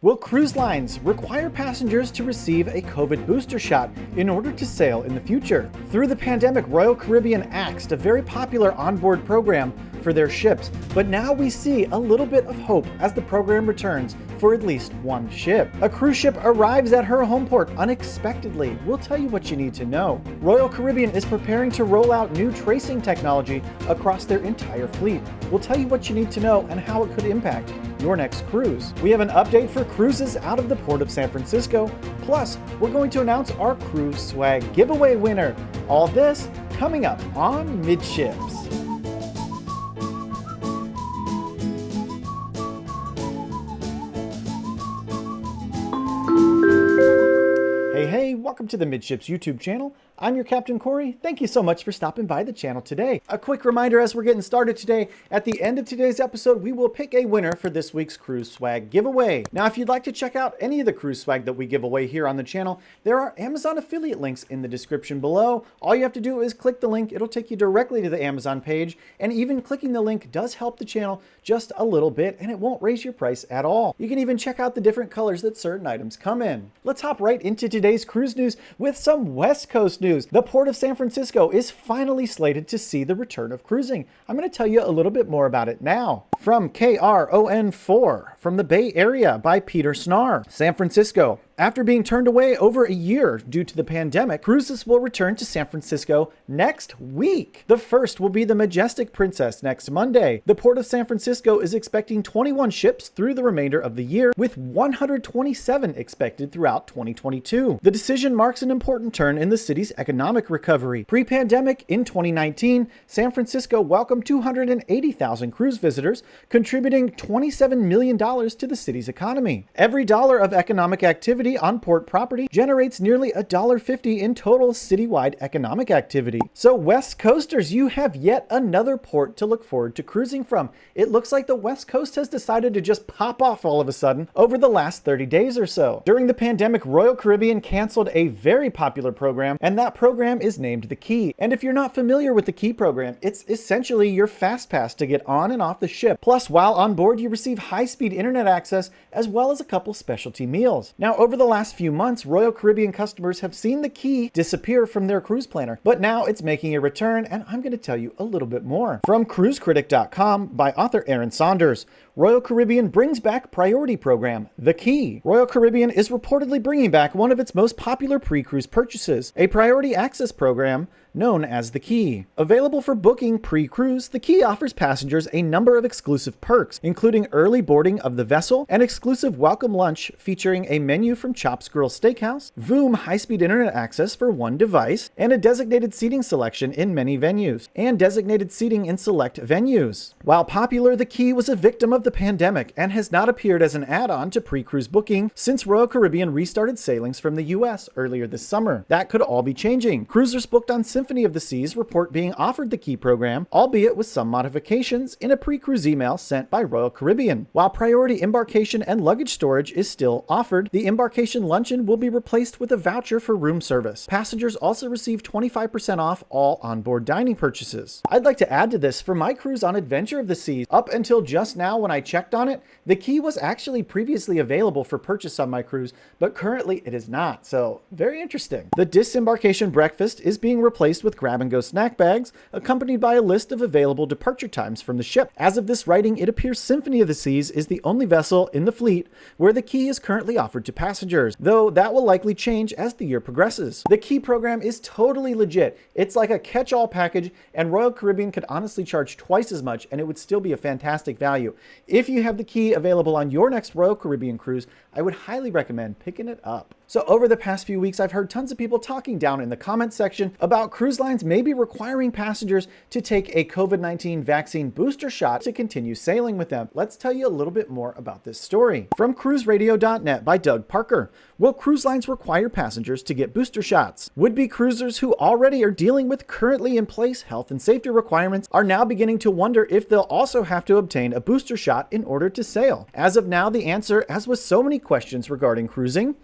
Will cruise lines require passengers to receive a COVID booster shot in order to sail in the future? Through the pandemic, Royal Caribbean axed a very popular onboard program for their ships, but now we see a little bit of hope as the program returns for at least one ship. A cruise ship arrives at her home port unexpectedly. We'll tell you what you need to know. Royal Caribbean is preparing to roll out new tracing technology across their entire fleet. We'll tell you what you need to know and how it could impact your next cruise. We have an update for cruises out of the port of San Francisco. Plus, we're going to announce our cruise swag giveaway winner. All this coming up on Midships. Hey, welcome to the Midships YouTube channel. I'm your Captain Corey. Thank you so much for stopping by the channel today. A quick reminder as we're getting started today, at the end of today's episode, we will pick a winner for this week's cruise swag giveaway. Now, if you'd like to check out any of the cruise swag that we give away here on the channel, there are Amazon affiliate links in the description below. All you have to do is click the link. It'll take you directly to the Amazon page, and even clicking the link does help the channel just a little bit, and it won't raise your price at all. You can even check out the different colors that certain items come in. Let's hop right into today's cruise news with some West Coast news. The Port of San Francisco is finally slated to see the return of cruising. I'm going to tell you a little bit more about it now. From KRON4, from the Bay Area by Peter Snar. San Francisco. After being turned away over a year due to the pandemic, cruises will return to San Francisco next week. The first will be the Majestic Princess next Monday. The Port of San Francisco is expecting 21 ships through the remainder of the year, with 127 expected throughout 2022. The decision marks an important turn in the city's economic recovery. Pre-pandemic, in 2019, San Francisco welcomed 280,000 cruise visitors, contributing $27 million to the city's economy. Every dollar of economic activity on port property generates nearly $1.50 in total citywide economic activity. So West Coasters, you have yet another port to look forward to cruising from. It looks like the West Coast has decided to just pop off all of a sudden over the last 30 days or so. During the pandemic, Royal Caribbean canceled a very popular program, and that program is named the Key. And if you're not familiar with the Key program, it's essentially your fast pass to get on and off the ship. Plus, while on board, you receive high-speed internet access as well as a couple specialty meals. Now, over the last few months, Royal Caribbean customers have seen the Key disappear from their cruise planner, but now it's making a return, and I'm going to tell you a little bit more. From cruisecritic.com by author Aaron Saunders, Royal Caribbean brings back priority program, the Key. Royal Caribbean is reportedly bringing back one of its most popular pre-cruise purchases, a priority access program known as the Key. Available for booking pre-cruise, the Key offers passengers a number of exclusive perks, including early boarding of the vessel, an exclusive welcome lunch featuring a menu from Chops Grill Steakhouse, Voom high-speed internet access for one device, and a designated seating selection in many venues, and designated seating in select venues. While popular, the Key was a victim of the pandemic and has not appeared as an add-on to pre-cruise booking since Royal Caribbean restarted sailings from the US earlier this summer. That could all be changing. Cruisers booked on Symphony of the Seas report being offered the Key program, albeit with some modifications, in a pre-cruise email sent by Royal Caribbean. While priority embarkation and luggage storage is still offered, the embarkation luncheon will be replaced with a voucher for room service. Passengers also receive 25% off all onboard dining purchases. I'd like to add to this, for my cruise on Adventure of the Seas, up until just now when I checked on it, the Key was actually previously available for purchase on my cruise, but currently it is not, so very interesting. The disembarkation breakfast is being replaced with grab-and-go snack bags, accompanied by a list of available departure times from the ship. As of this writing, it appears Symphony of the Seas is the only vessel in the fleet where the Key is currently offered to passengers, though that will likely change as the year progresses. The Key program is totally legit. It's like a catch-all package, and Royal Caribbean could honestly charge twice as much, and it would still be a fantastic value. If you have the Key available on your next Royal Caribbean cruise, I would highly recommend picking it up. So over the past few weeks, I've heard tons of people talking down in the comments section about cruise lines maybe requiring passengers to take a COVID-19 vaccine booster shot to continue sailing with them. Let's tell you a little bit more about this story. From cruiseradio.net by Doug Parker. Will cruise lines require passengers to get booster shots? Would-be cruisers who already are dealing with currently in place health and safety requirements are now beginning to wonder if they'll also have to obtain a booster shot in order to sail. As of now, the answer, as with so many questions regarding cruising,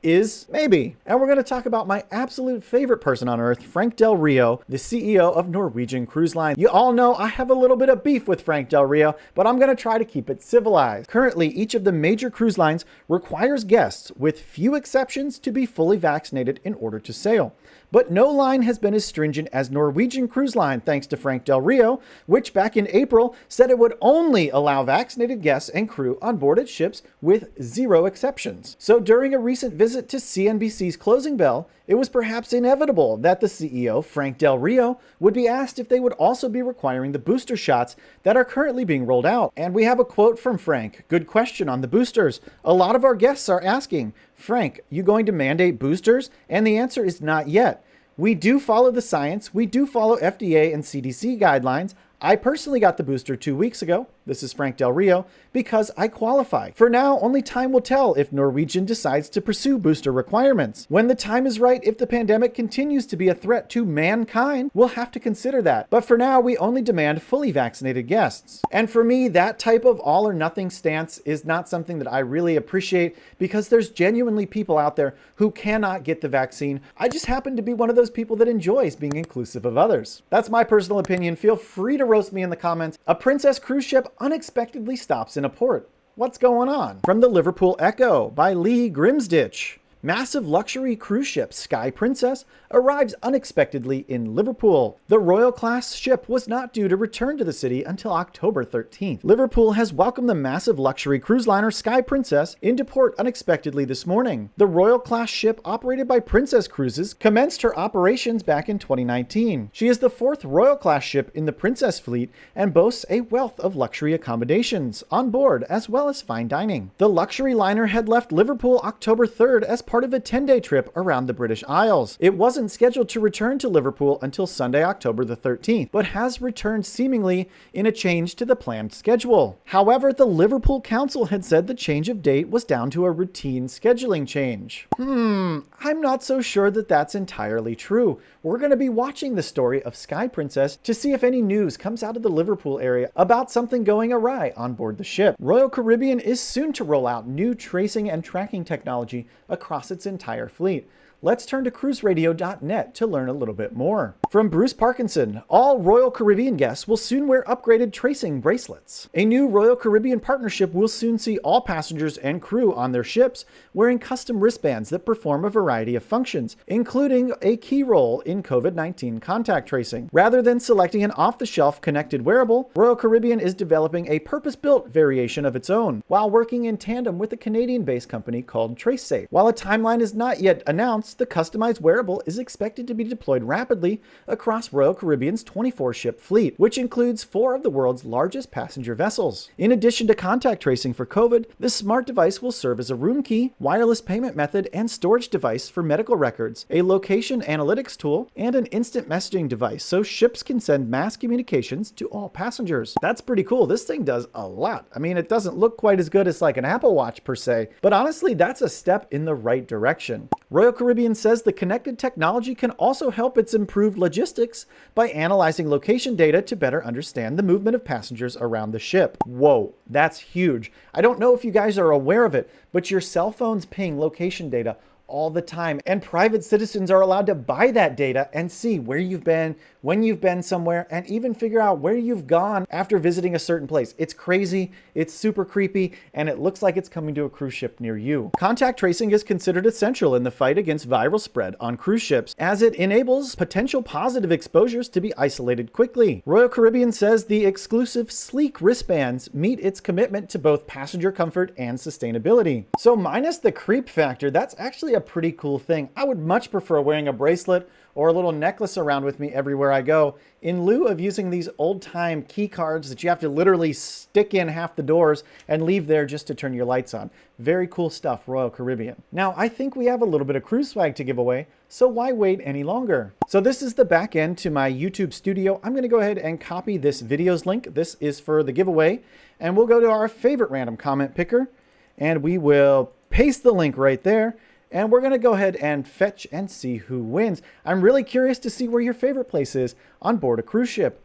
is maybe. And we're going to talk about my absolute favorite person on earth, Frank Del Rio, the CEO of Norwegian Cruise Line. You all know I have a little bit of beef with Frank Del Rio, but I'm going to try to keep it civilized. Currently, each of the major cruise lines requires guests, with few exceptions, to be fully vaccinated in order to sail. But no line has been as stringent as Norwegian Cruise Line, thanks to Frank Del Rio, which back in April said it would only allow vaccinated guests and crew on board its ships with 0 exceptions. So during a recent visit to CNBC's Closing Bell, it was perhaps inevitable that the CEO, Frank Del Rio, would be asked if they would also be requiring the booster shots that are currently being rolled out. And we have a quote from Frank. Good question on the boosters. A lot of our guests are asking, Frank, you going to mandate boosters? And the answer is not yet. We do follow the science. We do follow FDA and CDC guidelines. I personally got the booster 2 weeks ago. This is Frank Del Rio, because I qualify. For now, only time will tell if Norwegian decides to pursue booster requirements. When the time is right, if the pandemic continues to be a threat to mankind, we'll have to consider that. But for now, we only demand fully vaccinated guests. And for me, that type of all or nothing stance is not something that I really appreciate, because there's genuinely people out there who cannot get the vaccine. I just happen to be one of those people that enjoys being inclusive of others. That's my personal opinion. Feel free to roast me in the comments. A Princess cruise ship unexpectedly stops in a port. What's going on? From the Liverpool Echo by Lee Grimsditch. Massive luxury cruise ship Sky Princess arrives unexpectedly in Liverpool. The Royal class ship was not due to return to the city until October 13th. Liverpool has welcomed the massive luxury cruise liner Sky Princess into port unexpectedly this morning. The Royal class ship, operated by Princess Cruises, commenced her operations back in 2019. She is the 4th Royal class ship in the Princess fleet and boasts a wealth of luxury accommodations on board as well as fine dining. The luxury liner had left Liverpool October 3rd as part of a 10-day trip around the British Isles. It wasn't scheduled to return to Liverpool until Sunday, October the 13th, but has returned seemingly in a change to the planned schedule. However, the Liverpool Council had said the change of date was down to a routine scheduling change. I'm not so sure that that's entirely true. We're going to be watching the story of Sky Princess to see if any news comes out of the Liverpool area about something going awry on board the ship. Royal Caribbean is soon to roll out new tracing and tracking technology across its entire fleet. Let's turn to cruiseradio.net to learn a little bit more. From Bruce Parkinson, all Royal Caribbean guests will soon wear upgraded tracing bracelets. A new Royal Caribbean partnership will soon see all passengers and crew on their ships wearing custom wristbands that perform a variety of functions, including a key role in COVID-19 contact tracing. Rather than selecting an off-the-shelf connected wearable, Royal Caribbean is developing a purpose-built variation of its own, while working in tandem with a Canadian-based company called TraceSafe. While a timeline is not yet announced, the customized wearable is expected to be deployed rapidly across Royal Caribbean's 24-ship fleet, which includes 4 of the world's largest passenger vessels. In addition to contact tracing for COVID, this smart device will serve as a room key, wireless payment method, and storage device for medical records, a location analytics tool, and an instant messaging device so ships can send mass communications to all passengers. That's pretty cool. This thing does a lot. I mean, it doesn't look quite as good as like an Apple Watch per se, but honestly, that's a step in the right direction. Royal Caribbean says the connected technology can also help its improved logistics by analyzing location data to better understand the movement of passengers around the ship. Whoa, that's huge. I don't know if you guys are aware of it, but your cell phone's ping location data all the time, and private citizens are allowed to buy that data and see where you've been, when you've been somewhere, and even figure out where you've gone after visiting a certain place. It's crazy, it's super creepy, and it looks like it's coming to a cruise ship near you. Contact tracing is considered essential in the fight against viral spread on cruise ships, as it enables potential positive exposures to be isolated quickly. Royal Caribbean says the exclusive sleek wristbands meet its commitment to both passenger comfort and sustainability. So minus the creep factor, that's actually a pretty cool thing. I would much prefer wearing a bracelet or a little necklace around with me everywhere I go, in lieu of using these old-time key cards that you have to literally stick in half the doors and leave there just to turn your lights on. Very cool stuff, Royal Caribbean. Now, I think we have a little bit of cruise swag to give away, so why wait any longer? So this is the back end to my YouTube studio. I'm going to go ahead and copy this video's link. This is for the giveaway, and we'll go to our favorite random comment picker, and we will paste the link right there. And we're going to go ahead and fetch and see who wins. I'm really curious to see where your favorite place is on board a cruise ship.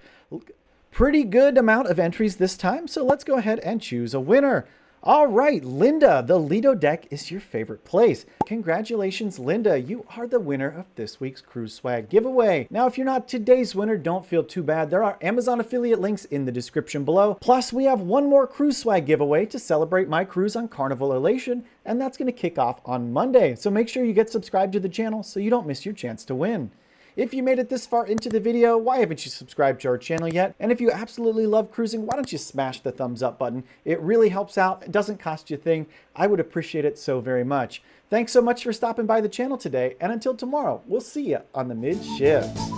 Pretty good amount of entries this time, so let's go ahead and choose a winner. All right, Linda, the Lido deck is your favorite place. Congratulations, Linda. You are the winner of this week's Cruise Swag giveaway. Now, if you're not today's winner, don't feel too bad. There are Amazon affiliate links in the description below. Plus, we have one more Cruise Swag giveaway to celebrate my cruise on Carnival Elation, and that's going to kick off on Monday. So make sure you get subscribed to the channel so you don't miss your chance to win. If you made it this far into the video, why haven't you subscribed to our channel yet? And if you absolutely love cruising, why don't you smash the thumbs up button? It really helps out. It doesn't cost you a thing. I would appreciate it so very much. Thanks so much for stopping by the channel today. And until tomorrow, we'll see you on the Midships.